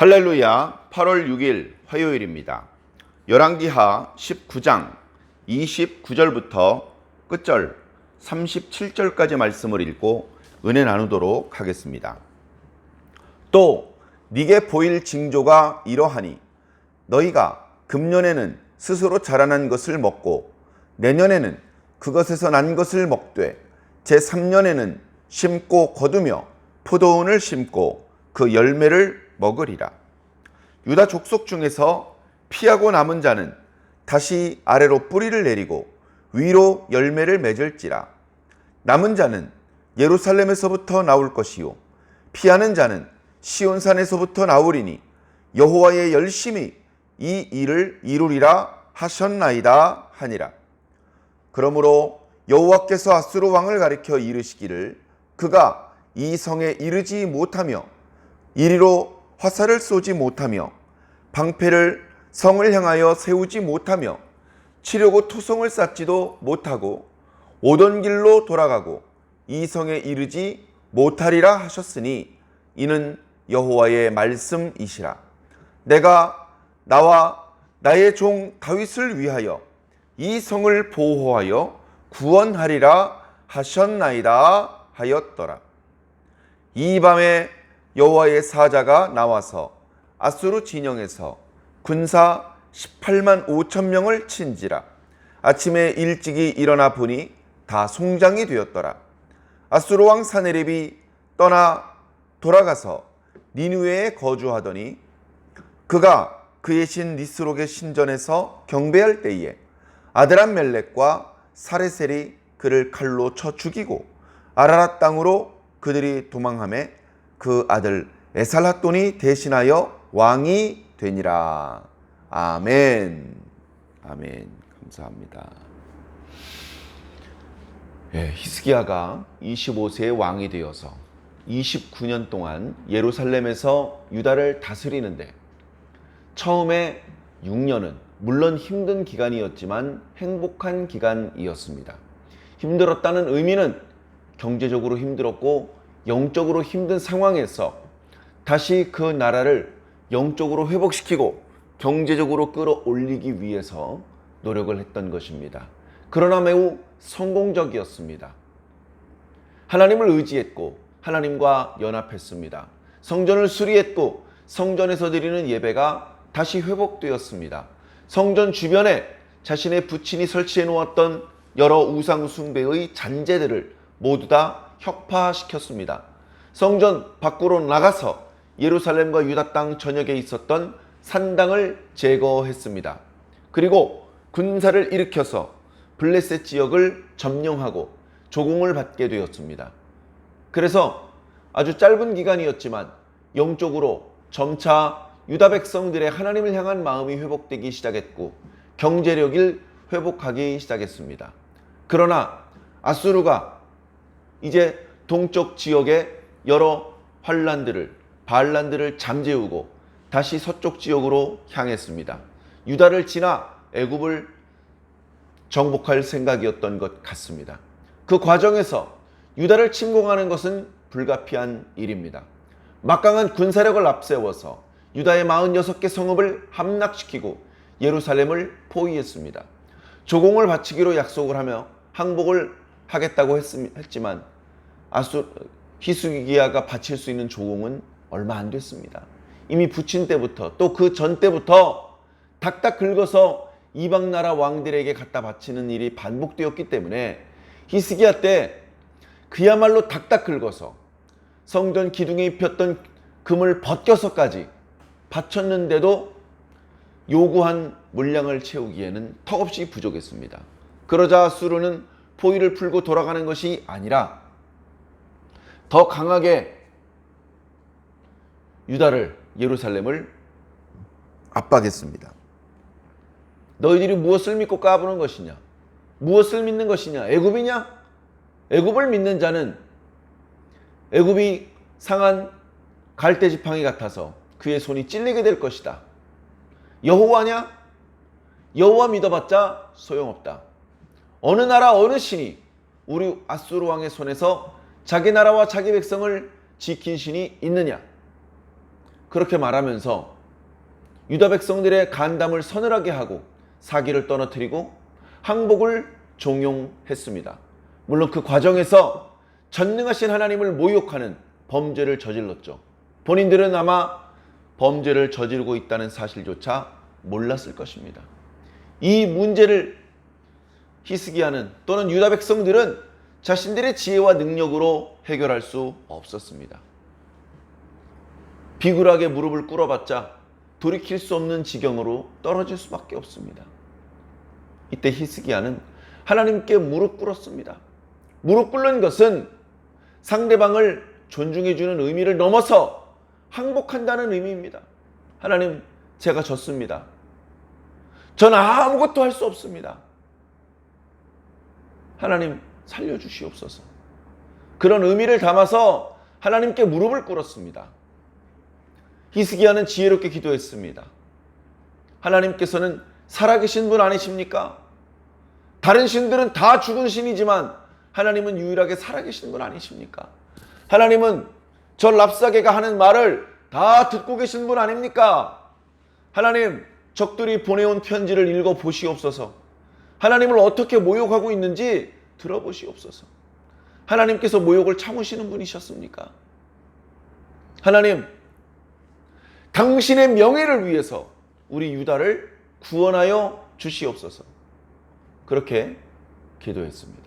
할렐루야. 8월 6일 화요일입니다. 열왕기하 19장 29절부터 끝절 37절까지 말씀을 읽고 은혜 나누도록 하겠습니다. 또 네게 보일 징조가 이러하니 너희가 금년에는 스스로 자라난 것을 먹고 내년에는 그것에서 난 것을 먹되 제3년에는 심고 거두며 포도원을 심고 그 열매를 먹으리라. 유다 족속 중에서 피하고 남은 자는 다시 아래로 뿌리를 내리고 위로 열매를 맺을지라. 남은 자는 예루살렘에서부터 나올 것이요 피하는 자는 시온산에서부터 나오리니 여호와의 열심히 이 일을 이루리라 하셨나이다 하니라. 그러므로 여호와께서 아수르 왕을 가리켜 이르시기를 그가 이 성에 이르지 못하며 이리로 화살을 쏘지 못하며 방패를 성을 향하여 세우지 못하며 치려고 투성을 쌓지도 못하고 오던 길로 돌아가고 이 성에 이르지 못하리라 하셨으니 이는 여호와의 말씀이시라. 내가 나와 나의 종 다윗을 위하여 이 성을 보호하여 구원하리라 하셨나이다 하였더라. 이 밤에 여호와의 사자가 나와서 아수르 진영에서 군사 18만 5천 명을 친지라. 아침에 일찍이 일어나 보니 다 송장이 되었더라. 아수르 왕 사네립이 떠나 돌아가서 니느웨에 거주하더니 그가 그의 신 니스록의 신전에서 경배할 때에 아드람멜렉과 사레셀이 그를 칼로 쳐 죽이고 아라랏 땅으로 그들이 도망하며 그 아들 에살핫돈이 대신하여 왕이 되니라. 아멘. 아멘. 감사합니다. 히스기야가 25세의 왕이 되어서 29년 동안 예루살렘에서 유다를 다스리는데 처음에 6년은 물론 힘든 기간이었지만 행복한 기간이었습니다. 힘들었다는 의미는 경제적으로 힘들었고 영적으로 힘든 상황에서 다시 그 나라를 영적으로 회복시키고 경제적으로 끌어올리기 위해서 노력을 했던 것입니다. 그러나 매우 성공적이었습니다. 하나님을 의지했고 하나님과 연합했습니다. 성전을 수리했고 성전에서 드리는 예배가 다시 회복되었습니다. 성전 주변에 자신의 부친이 설치해 놓았던 여러 우상 숭배의 잔재들을 모두 다 혁파시켰습니다. 성전 밖으로 나가서 예루살렘과 유다 땅 전역에 있었던 산당을 제거했습니다. 그리고 군사를 일으켜서 블레셋 지역을 점령하고 조공을 받게 되었습니다. 그래서 아주 짧은 기간이었지만 영적으로 점차 유다 백성들의 하나님을 향한 마음이 회복되기 시작했고 경제력을 회복하기 시작했습니다. 그러나 아수르가 이제 동쪽 지역의 여러 반란들을 잠재우고 다시 서쪽 지역으로 향했습니다. 유다를 지나 애굽을 정복할 생각이었던 것 같습니다. 그 과정에서 유다를 침공하는 것은 불가피한 일입니다. 막강한 군사력을 앞세워서 유다의 46개 성읍을 함락시키고 예루살렘을 포위했습니다. 조공을 바치기로 약속을 하며 항복을 하겠다고 했지만 히스기야가 바칠 수 있는 조공은 얼마 안 됐습니다. 이미 부친 때부터 또 그 전 때부터 닥닥 긁어서 이방 나라 왕들에게 갖다 바치는 일이 반복되었기 때문에 히스기야 때 그야말로 닥닥 긁어서 성전 기둥에 입혔던 금을 벗겨서까지 바쳤는데도 요구한 물량을 채우기에는 턱없이 부족했습니다. 그러자 아수르는 포위를 풀고 돌아가는 것이 아니라 더 강하게 유다를, 예루살렘을 압박했습니다. 너희들이 무엇을 믿고 까부는 것이냐? 무엇을 믿는 것이냐? 애굽이냐? 애굽을 믿는 자는 애굽이 상한 갈대지팡이 같아서 그의 손이 찔리게 될 것이다. 여호와냐? 여호와 믿어봤자 소용없다. 어느 나라 어느 신이 우리 아수르 왕의 손에서 자기 나라와 자기 백성을 지킨 신이 있느냐? 그렇게 말하면서 유다 백성들의 간담을 서늘하게 하고 사기를 떨어뜨리고 항복을 종용했습니다. 물론 그 과정에서 전능하신 하나님을 모욕하는 범죄를 저질렀죠. 본인들은 아마 범죄를 저지르고 있다는 사실조차 몰랐을 것입니다. 이 문제를 히스기야는 또는 유다 백성들은 자신들의 지혜와 능력으로 해결할 수 없었습니다. 비굴하게 무릎을 꿇어봤자 돌이킬 수 없는 지경으로 떨어질 수밖에 없습니다. 이때 히스기야는 하나님께 무릎 꿇었습니다. 무릎 꿇는 것은 상대방을 존중해주는 의미를 넘어서 항복한다는 의미입니다. 하나님, 제가 졌습니다. 전 아무것도 할 수 없습니다. 하나님, 살려주시옵소서. 그런 의미를 담아서 하나님께 무릎을 꿇었습니다. 히스기야는 지혜롭게 기도했습니다. 하나님께서는 살아계신 분 아니십니까? 다른 신들은 다 죽은 신이지만 하나님은 유일하게 살아계신 분 아니십니까? 하나님은 저 랍사게가 하는 말을 다 듣고 계신 분 아닙니까? 하나님, 적들이 보내온 편지를 읽어보시옵소서. 하나님을 어떻게 모욕하고 있는지 들어보시옵소서. 하나님께서 모욕을 참으시는 분이셨습니까? 하나님, 당신의 명예를 위해서 우리 유다를 구원하여 주시옵소서. 그렇게 기도했습니다.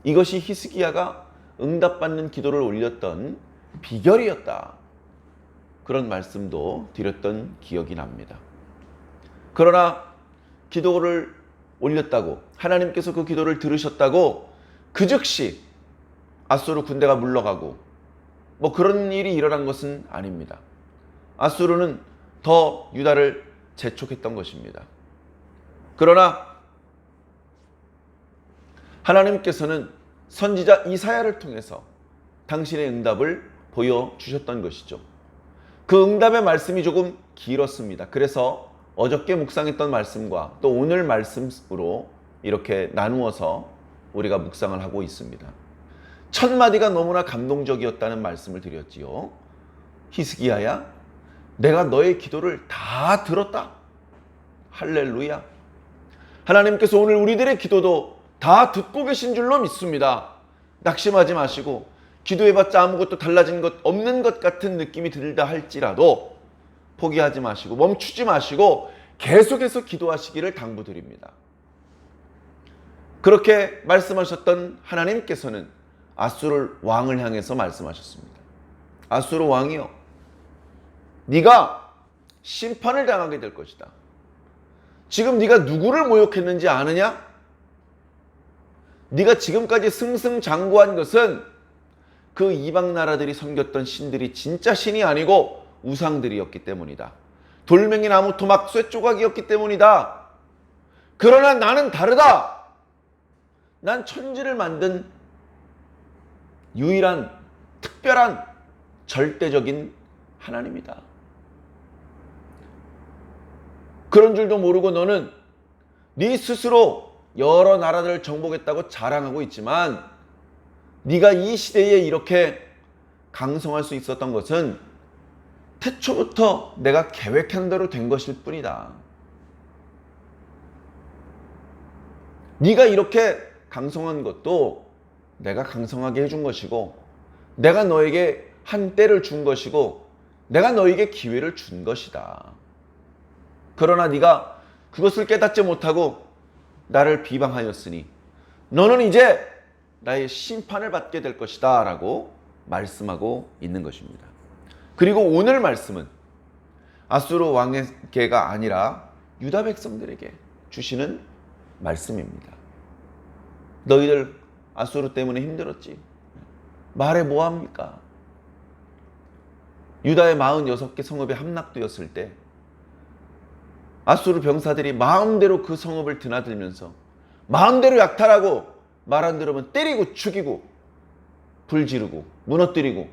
이것이 히스기야가 응답받는 기도를 올렸던 비결이었다. 그런 말씀도 드렸던 기억이 납니다. 그러나 기도를 올렸다고, 하나님께서 그 기도를 들으셨다고 그 즉시 아수르 군대가 물러가고 그런 일이 일어난 것은 아닙니다. 아수르는 더 유다를 재촉했던 것입니다. 그러나 하나님께서는 선지자 이사야를 통해서 당신의 응답을 보여주셨던 것이죠. 그 응답의 말씀이 조금 길었습니다. 그래서 어저께 묵상했던 말씀과 또 오늘 말씀으로 이렇게 나누어서 우리가 묵상을 하고 있습니다. 첫 마디가 너무나 감동적이었다는 말씀을 드렸지요. 히스기야야, 내가 너의 기도를 다 들었다. 할렐루야. 하나님께서 오늘 우리들의 기도도 다 듣고 계신 줄로 믿습니다. 낙심하지 마시고 기도해봤자 아무것도 달라진 것 없는 것 같은 느낌이 들다 할지라도 포기하지 마시고 멈추지 마시고 계속해서 기도하시기를 당부드립니다. 그렇게 말씀하셨던 하나님께서는 아수르 왕을 향해서 말씀하셨습니다. 아수르 왕이여, 네가 심판을 당하게 될 것이다. 지금 네가 누구를 모욕했는지 아느냐? 네가 지금까지 승승장구한 것은 그 이방 나라들이 섬겼던 신들이 진짜 신이 아니고 우상들이었기 때문이다. 돌멩이 나무 토막 쇠조각이었기 때문이다. 그러나 나는 다르다. 난 천지를 만든 유일한 특별한 절대적인 하나님이다. 그런 줄도 모르고 너는 네 스스로 여러 나라들을 정복했다고 자랑하고 있지만 네가 이 시대에 이렇게 강성할 수 있었던 것은 태초부터 내가 계획한 대로 된 것일 뿐이다. 네가 이렇게 강성한 것도 내가 강성하게 해준 것이고 내가 너에게 한 때를 준 것이고 내가 너에게 기회를 준 것이다. 그러나 네가 그것을 깨닫지 못하고 나를 비방하였으니 너는 이제 나의 심판을 받게 될 것이다 라고 말씀하고 있는 것입니다. 그리고 오늘 말씀은 아수르 왕에게가 아니라 유다 백성들에게 주시는 말씀입니다. 너희들 아수르 때문에 힘들었지. 말해 뭐합니까? 유다의 46개 성읍에 함락되었을 때 아수르 병사들이 마음대로 그 성읍을 드나들면서 마음대로 약탈하고 말 안 들으면 때리고 죽이고 불 지르고 무너뜨리고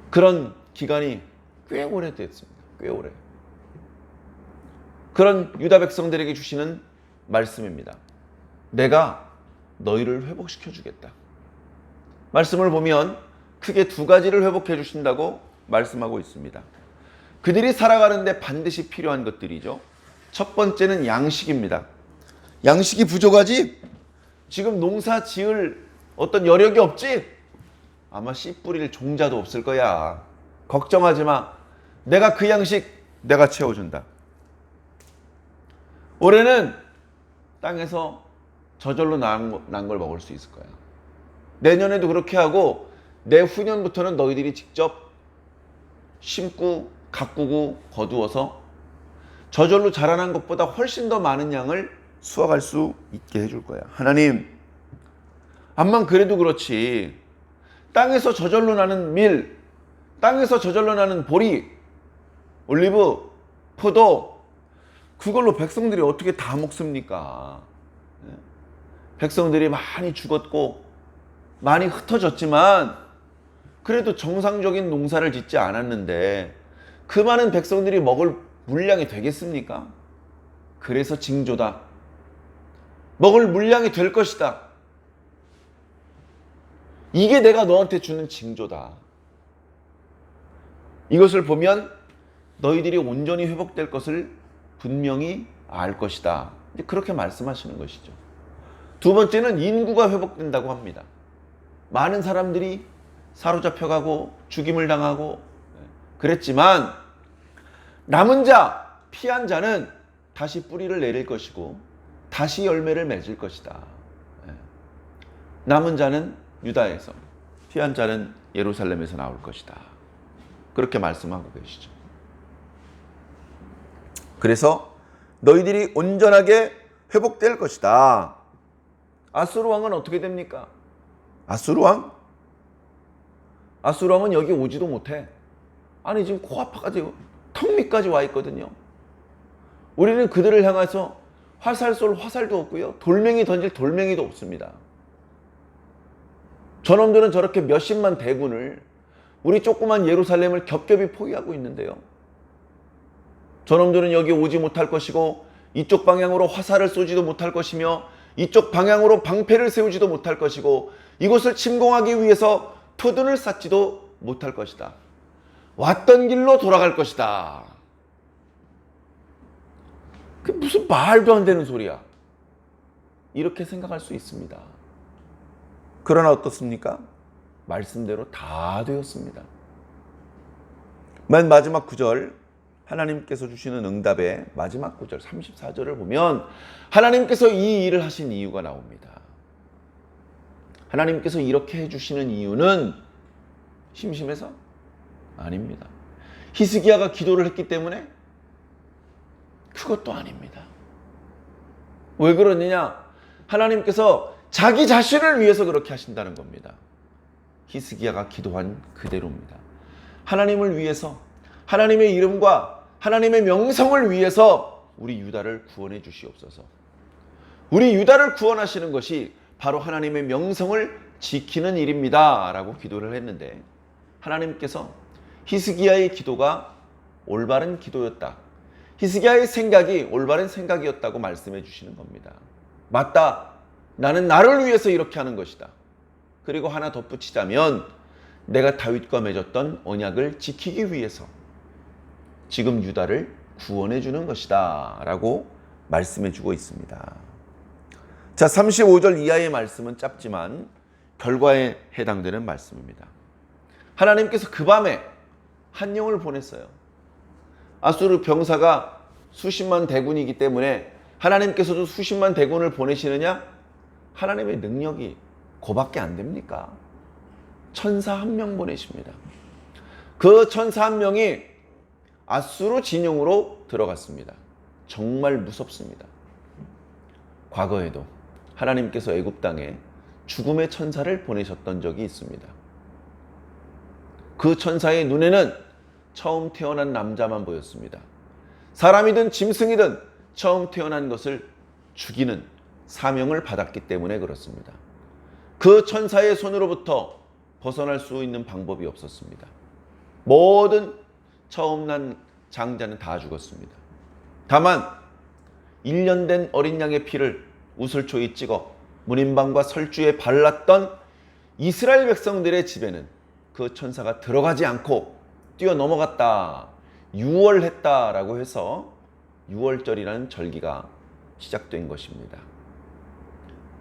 그런 기간이 꽤 오래됐습니다. 꽤 오래. 그런 유다 백성들에게 주시는 말씀입니다. 내가 너희를 회복시켜 주겠다. 말씀을 보면 크게 두 가지를 회복해 주신다고 말씀하고 있습니다. 그들이 살아가는데 반드시 필요한 것들이죠. 첫 번째는 양식입니다. 양식이 부족하지? 지금 농사 지을 어떤 여력이 없지? 아마 씨 뿌릴 종자도 없을 거야. 걱정하지 마. 내가 그 양식 내가 채워준다. 올해는 땅에서 저절로 난 걸 먹을 수 있을 거야. 내년에도 그렇게 하고 내후년부터는 너희들이 직접 심고 가꾸고 거두어서 저절로 자라난 것보다 훨씬 더 많은 양을 수확할 수 있게 해줄 거야. 하나님, 암만 그래도 그렇지 땅에서 저절로 나는 밀, 땅에서 저절로 나는 보리, 올리브, 포도, 그걸로 백성들이 어떻게 다 먹습니까? 백성들이 많이 죽었고 많이 흩어졌지만 그래도 정상적인 농사를 짓지 않았는데 그 많은 백성들이 먹을 물량이 되겠습니까? 그래서 징조다. 먹을 물량이 될 것이다. 이게 내가 너한테 주는 징조다. 이것을 보면 너희들이 온전히 회복될 것을 분명히 알 것이다. 그렇게 말씀하시는 것이죠. 두 번째는 인구가 회복된다고 합니다. 많은 사람들이 사로잡혀가고 죽임을 당하고 그랬지만 남은 자, 피한 자는 다시 뿌리를 내릴 것이고 다시 열매를 맺을 것이다. 남은 자는 유다에서, 피한 자는 예루살렘에서 나올 것이다. 그렇게 말씀하고 계시죠. 그래서 너희들이 온전하게 회복될 것이다. 아수르 왕은 어떻게 됩니까? 아수르 왕? 아수르 왕은 여기 오지도 못해. 아니 지금 코앞까지 턱 밑까지 와 있거든요. 우리는 그들을 향해서 화살 쏠 화살도 없고요. 돌멩이 던질 돌멩이도 없습니다. 저놈들은 저렇게 몇십만 대군을 우리 조그만 예루살렘을 겹겹이 포위하고 있는데요. 저놈들은 여기 오지 못할 것이고 이쪽 방향으로 화살을 쏘지도 못할 것이며 이쪽 방향으로 방패를 세우지도 못할 것이고 이곳을 침공하기 위해서 표둔을 쌓지도 못할 것이다. 왔던 길로 돌아갈 것이다. 그게 무슨 말도 안 되는 소리야. 이렇게 생각할 수 있습니다. 그러나 어떻습니까? 말씀대로 다 되었습니다. 맨 마지막 구절, 하나님께서 주시는 응답의 마지막 구절 34절을 보면 하나님께서 이 일을 하신 이유가 나옵니다. 하나님께서 이렇게 해주시는 이유는 심심해서? 아닙니다. 히스기야가 기도를 했기 때문에? 그것도 아닙니다. 왜 그러느냐? 하나님께서 자기 자신을 위해서 그렇게 하신다는 겁니다. 히스기야가 기도한 그대로입니다. 하나님을 위해서, 하나님의 이름과 하나님의 명성을 위해서 우리 유다를 구원해 주시옵소서. 우리 유다를 구원하시는 것이 바로 하나님의 명성을 지키는 일입니다 라고 기도를 했는데 하나님께서 히스기야의 기도가 올바른 기도였다, 히스기야의 생각이 올바른 생각이었다고 말씀해 주시는 겁니다. 맞다. 나는 나를 위해서 이렇게 하는 것이다. 그리고 하나 덧붙이자면 내가 다윗과 맺었던 언약을 지키기 위해서 지금 유다를 구원해 주는 것이다 라고 말씀해 주고 있습니다. 자, 35절 이하의 말씀은 짧지만 결과에 해당되는 말씀입니다. 하나님께서 그 밤에 한 영을 보냈어요. 아수르 병사가 수십만 대군이기 때문에 하나님께서도 수십만 대군을 보내시느냐? 하나님의 능력이 그밖에 안 됩니까? 천사 한 명 보내십니다. 그 천사 한 명이 아수르 진영으로 들어갔습니다. 정말 무섭습니다. 과거에도 하나님께서 애굽 땅에 죽음의 천사를 보내셨던 적이 있습니다. 그 천사의 눈에는 처음 태어난 남자만 보였습니다. 사람이든 짐승이든 처음 태어난 것을 죽이는 사명을 받았기 때문에 그렇습니다. 그 천사의 손으로부터 벗어날 수 있는 방법이 없었습니다. 모든 처음 난 장자는 다 죽었습니다. 다만 1년 된 어린 양의 피를 우슬초에 찍어 문인방과 설주에 발랐던 이스라엘 백성들의 집에는 그 천사가 들어가지 않고 뛰어넘어갔다. 유월했다라고 해서 유월절이라는 절기가 시작된 것입니다.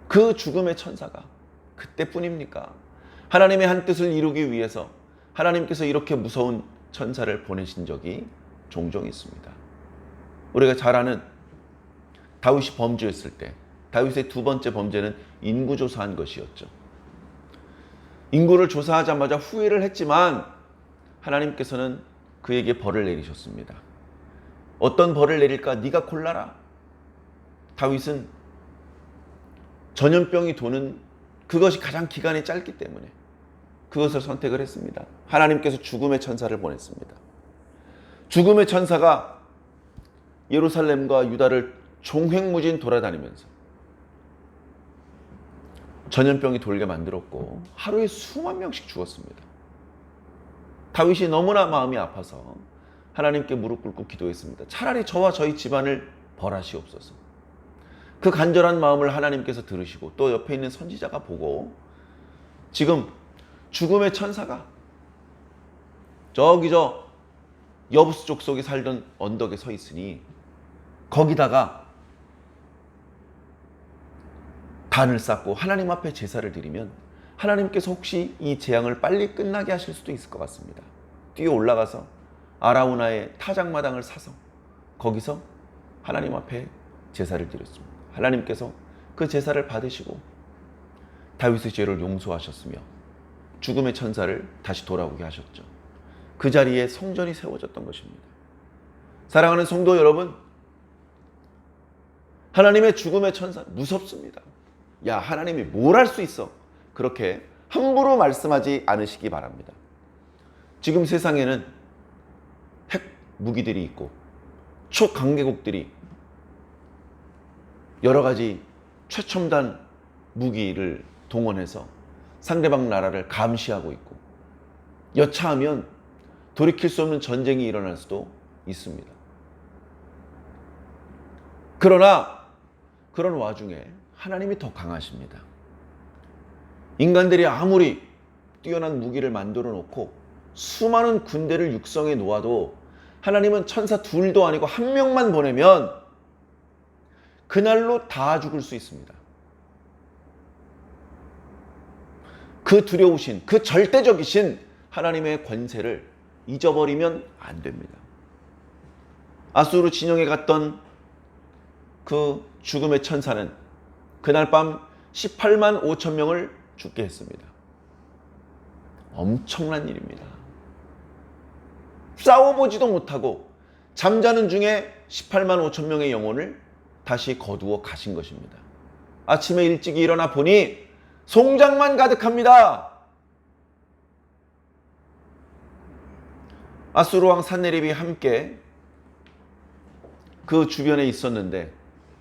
그 죽음의 천사가 그때뿐입니까? 하나님의 한 뜻을 이루기 위해서 하나님께서 이렇게 무서운 천사를 보내신 적이 종종 있습니다. 우리가 잘 아는 다윗이 범죄했을 때 다윗의 두 번째 범죄는 인구조사한 것이었죠. 인구를 조사하자마자 후회를 했지만 하나님께서는 그에게 벌을 내리셨습니다. 어떤 벌을 내릴까 네가 골라라. 다윗은 전염병이 도는 그것이 가장 기간이 짧기 때문에 그것을 선택을 했습니다. 하나님께서 죽음의 천사를 보냈습니다. 죽음의 천사가 예루살렘과 유다를 종횡무진 돌아다니면서 전염병이 돌게 만들었고 하루에 수만 명씩 죽었습니다. 다윗이 너무나 마음이 아파서 하나님께 무릎 꿇고 기도했습니다. 차라리 저와 저희 집안을 벌하시옵소서. 그 간절한 마음을 하나님께서 들으시고 또 옆에 있는 선지자가 보고 지금 죽음의 천사가 저기 저 여부스 족속에 살던 언덕에 서 있으니 거기다가 단을 쌓고 하나님 앞에 제사를 드리면 하나님께서 혹시 이 재앙을 빨리 끝나게 하실 수도 있을 것 같습니다. 뛰어 올라가서 아라우나의 타작마당을 사서 거기서 하나님 앞에 제사를 드렸습니다. 하나님께서 그 제사를 받으시고 다윗의 죄를 용서하셨으며 죽음의 천사를 다시 돌아오게 하셨죠. 그 자리에 성전이 세워졌던 것입니다. 사랑하는 성도 여러분, 하나님의 죽음의 천사 무섭습니다. 야, 하나님이 뭘 할 수 있어? 그렇게 함부로 말씀하지 않으시기 바랍니다. 지금 세상에는 핵 무기들이 있고 초강대국들이 여러 가지 최첨단 무기를 동원해서 상대방 나라를 감시하고 있고 여차하면 돌이킬 수 없는 전쟁이 일어날 수도 있습니다. 그러나 그런 와중에 하나님이 더 강하십니다. 인간들이 아무리 뛰어난 무기를 만들어 놓고 수많은 군대를 육성해 놓아도 하나님은 천사 둘도 아니고 한 명만 보내면 그날로 다 죽을 수 있습니다. 그 두려우신, 그 절대적이신 하나님의 권세를 잊어버리면 안 됩니다. 아수르 진영에 갔던 그 죽음의 천사는 그날 밤 18만 5천 명을 죽게 했습니다. 엄청난 일입니다. 싸워보지도 못하고 잠자는 중에 18만 5천 명의 영혼을 다시 거두어 가신 것입니다. 아침에 일찍 일어나 보니 송장만 가득합니다. 아수르 왕 산헤립이 함께 그 주변에 있었는데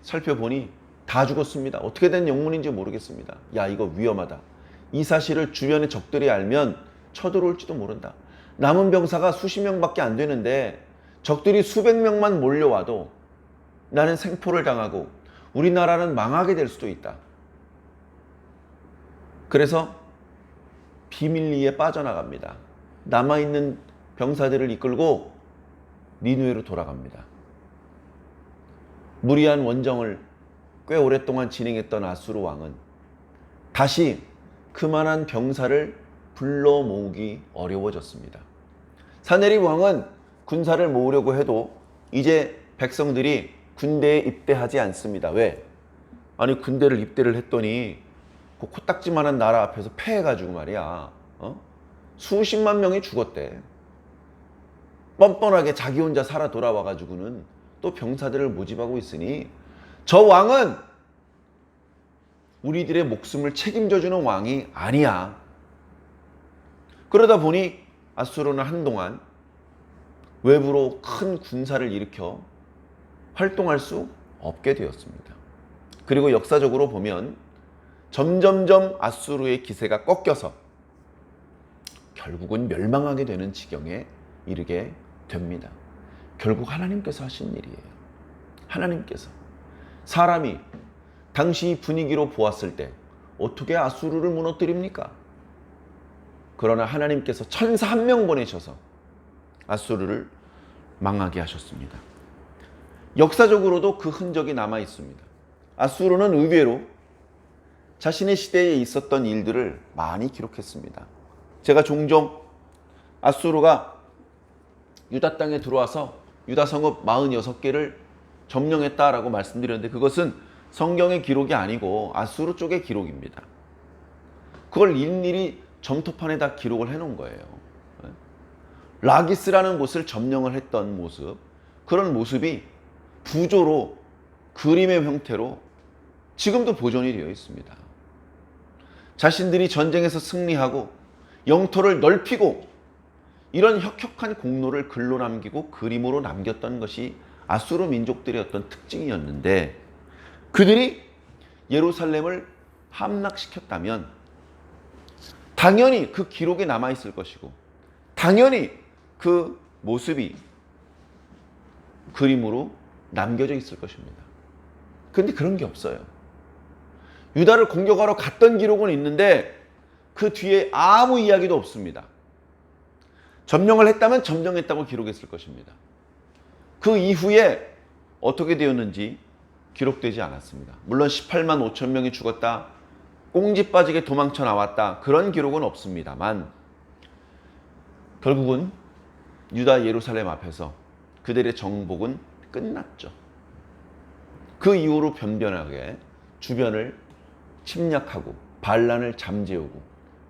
살펴보니 다 죽었습니다. 어떻게 된 영문인지 모르겠습니다. 야, 이거 위험하다. 이 사실을 주변의 적들이 알면 쳐들어올지도 모른다. 남은 병사가 수십 명밖에 안 되는데 적들이 수백 명만 몰려와도 나는 생포를 당하고 우리나라는 망하게 될 수도 있다. 그래서 비밀리에 빠져나갑니다. 남아있는 병사들을 이끌고 니누에로 돌아갑니다. 무리한 원정을 꽤 오랫동안 진행했던 아수르 왕은 다시 그만한 병사를 불러 모으기 어려워졌습니다. 산헤립 왕은 군사를 모으려고 해도 이제 백성들이 군대에 입대하지 않습니다. 왜? 아니, 군대를 입대를 했더니 그 코딱지만한 나라 앞에서 패해가지고 말이야, 수십만 명이 죽었대. 뻔뻔하게 자기 혼자 살아 돌아와가지고는 또 병사들을 모집하고 있으니 저 왕은 우리들의 목숨을 책임져주는 왕이 아니야. 그러다 보니 아수르는 한동안 외부로 큰 군사를 일으켜 활동할 수 없게 되었습니다. 그리고 역사적으로 보면 점점점 아수르의 기세가 꺾여서 결국은 멸망하게 되는 지경에 이르게 됩니다. 결국 하나님께서 하신 일이에요. 하나님께서. 사람이 당시 분위기로 보았을 때 어떻게 아수르를 무너뜨립니까? 그러나 하나님께서 천사 한 명 보내셔서 아수르를 망하게 하셨습니다. 역사적으로도 그 흔적이 남아 있습니다. 아수르는 의외로 자신의 시대에 있었던 일들을 많이 기록했습니다. 제가 종종 아수르가 유다 땅에 들어와서 유다 성읍 46개를 점령했다라고 말씀드렸는데, 그것은 성경의 기록이 아니고 아수르 쪽의 기록입니다. 그걸 일일이 점토판에다 기록을 해놓은 거예요. 라기스라는 곳을 점령을 했던 모습, 그런 모습이 부조로 그림의 형태로 지금도 보존이 되어 있습니다. 자신들이 전쟁에서 승리하고 영토를 넓히고 이런 혁혁한 공로를 글로 남기고 그림으로 남겼던 것이 아수르 민족들의 어떤 특징이었는데, 그들이 예루살렘을 함락시켰다면 당연히 그 기록에 남아있을 것이고, 당연히 그 모습이 그림으로 남겨져 있을 것입니다. 그런데 그런 게 없어요. 유다를 공격하러 갔던 기록은 있는데 그 뒤에 아무 이야기도 없습니다. 점령을 했다면 점령했다고 기록했을 것입니다. 그 이후에 어떻게 되었는지 기록되지 않았습니다. 물론 18만 5천 명이 죽었다, 꽁지 빠지게 도망쳐 나왔다, 그런 기록은 없습니다만, 결국은 유다 예루살렘 앞에서 그들의 정복은 끝났죠. 그 이후로 변변하게 주변을 침략하고 반란을 잠재우고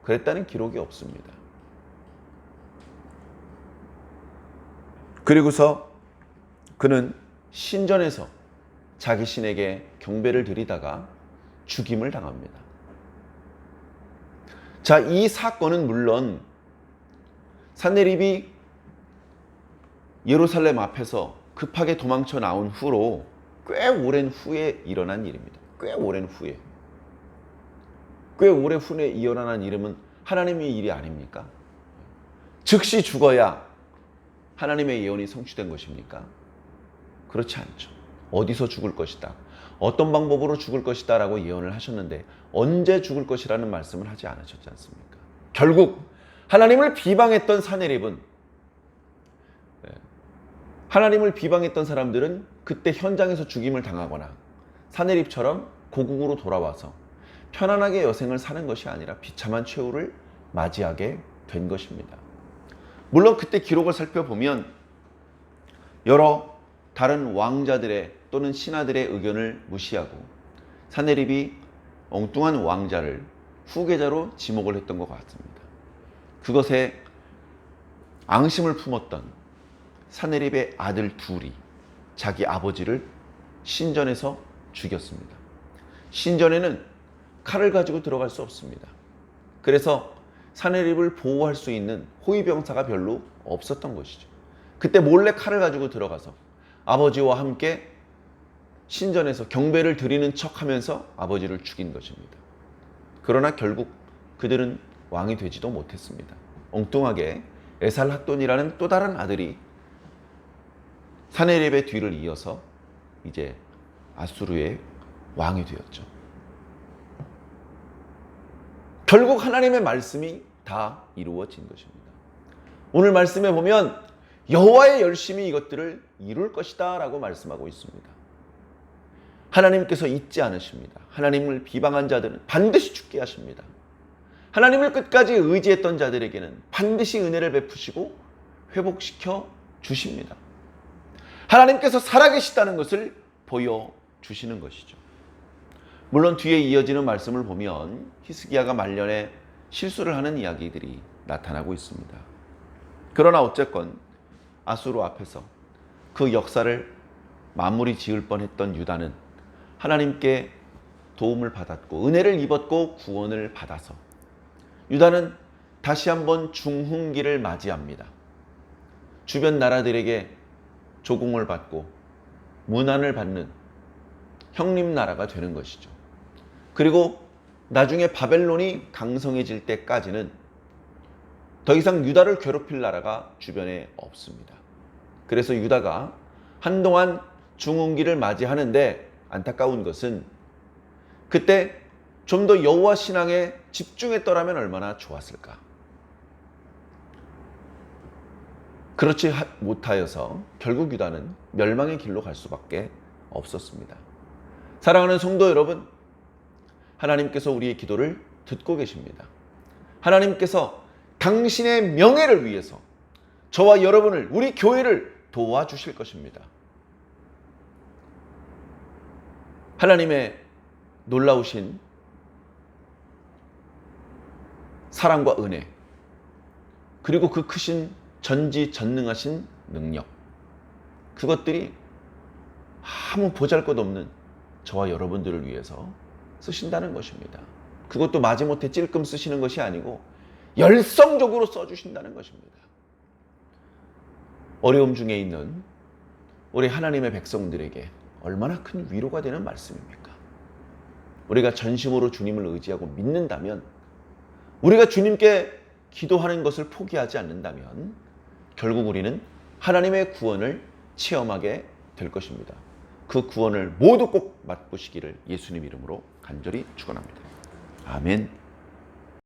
그랬다는 기록이 없습니다. 그리고서 그는 신전에서 자기 신에게 경배를 드리다가 죽임을 당합니다. 자, 이 사건은 물론 산헤립이 예루살렘 앞에서 급하게 도망쳐 나온 후로 꽤 오랜 후에 일어난 일입니다. 꽤 오랜 후에. 꽤 오래 후에 일어난 일은 하나님의 일이 아닙니까? 즉시 죽어야 하나님의 예언이 성취된 것입니까? 그렇지 않죠. 어디서 죽을 것이다, 어떤 방법으로 죽을 것이다 라고 예언을 하셨는데 언제 죽을 것이라는 말씀을 하지 않으셨지 않습니까? 결국 하나님을 비방했던 산헤립은, 하나님을 비방했던 사람들은 그때 현장에서 죽임을 당하거나 산헤립처럼 고국으로 돌아와서 편안하게 여생을 사는 것이 아니라 비참한 최후를 맞이하게 된 것입니다. 물론 그때 기록을 살펴보면 여러 다른 왕자들의 또는 신하들의 의견을 무시하고 산헤립이 엉뚱한 왕자를 후계자로 지목을 했던 것 같습니다. 그것에 앙심을 품었던 산헤립의 아들 둘이 자기 아버지를 신전에서 죽였습니다. 신전에는 칼을 가지고 들어갈 수 없습니다. 그래서 산헤립을 보호할 수 있는 호위병사가 별로 없었던 것이죠. 그때 몰래 칼을 가지고 들어가서 아버지와 함께 신전에서 경배를 드리는 척하면서 아버지를 죽인 것입니다. 그러나 결국 그들은 왕이 되지도 못했습니다. 엉뚱하게 에살핫돈이라는 또 다른 아들이 산헤립의 뒤를 이어서 이제 아수르의 왕이 되었죠. 결국 하나님의 말씀이 다 이루어진 것입니다. 오늘 말씀에 보면 여호와의 열심이 이것들을 이룰 것이다 라고 말씀하고 있습니다. 하나님께서 잊지 않으십니다. 하나님을 비방한 자들은 반드시 죽게 하십니다. 하나님을 끝까지 의지했던 자들에게는 반드시 은혜를 베푸시고 회복시켜 주십니다. 하나님께서 살아계시다는 것을 보여주시는 것이죠. 물론 뒤에 이어지는 말씀을 보면 히스기야가 말년에 실수를 하는 이야기들이 나타나고 있습니다. 그러나 어쨌건 아수르 앞에서 그 역사를 마무리 지을 뻔했던 유다는 하나님께 도움을 받았고 은혜를 입었고 구원을 받아서 유다는 다시 한번 중흥기를 맞이합니다. 주변 나라들에게 조공을 받고 문안을 받는 형님 나라가 되는 것이죠. 그리고 나중에 바벨론이 강성해질 때까지는 더 이상 유다를 괴롭힐 나라가 주변에 없습니다. 그래서 유다가 한동안 중흥기를 맞이하는데 안타까운 것은 그때 좀 더 여호와 신앙에 집중했더라면 얼마나 좋았을까. 그렇지 못하여서 결국 유다는 멸망의 길로 갈 수밖에 없었습니다. 사랑하는 성도 여러분, 하나님께서 우리의 기도를 듣고 계십니다. 하나님께서 당신의 명예를 위해서 저와 여러분을, 우리 교회를 도와주실 것입니다. 하나님의 놀라우신 사랑과 은혜, 그리고 그 크신 전지전능하신 능력, 그것들이 아무 보잘것없는 저와 여러분들을 위해서 쓰신다는 것입니다. 그것도 마지못해 찔끔 쓰시는 것이 아니고 열성적으로 써주신다는 것입니다. 어려움 중에 있는 우리 하나님의 백성들에게 얼마나 큰 위로가 되는 말씀입니까? 우리가 전심으로 주님을 의지하고 믿는다면, 우리가 주님께 기도하는 것을 포기하지 않는다면 결국 우리는 하나님의 구원을 체험하게 될 것입니다. 그 구원을 모두 꼭 맛보시기를 예수님 이름으로 간절히 축원합니다. 아멘.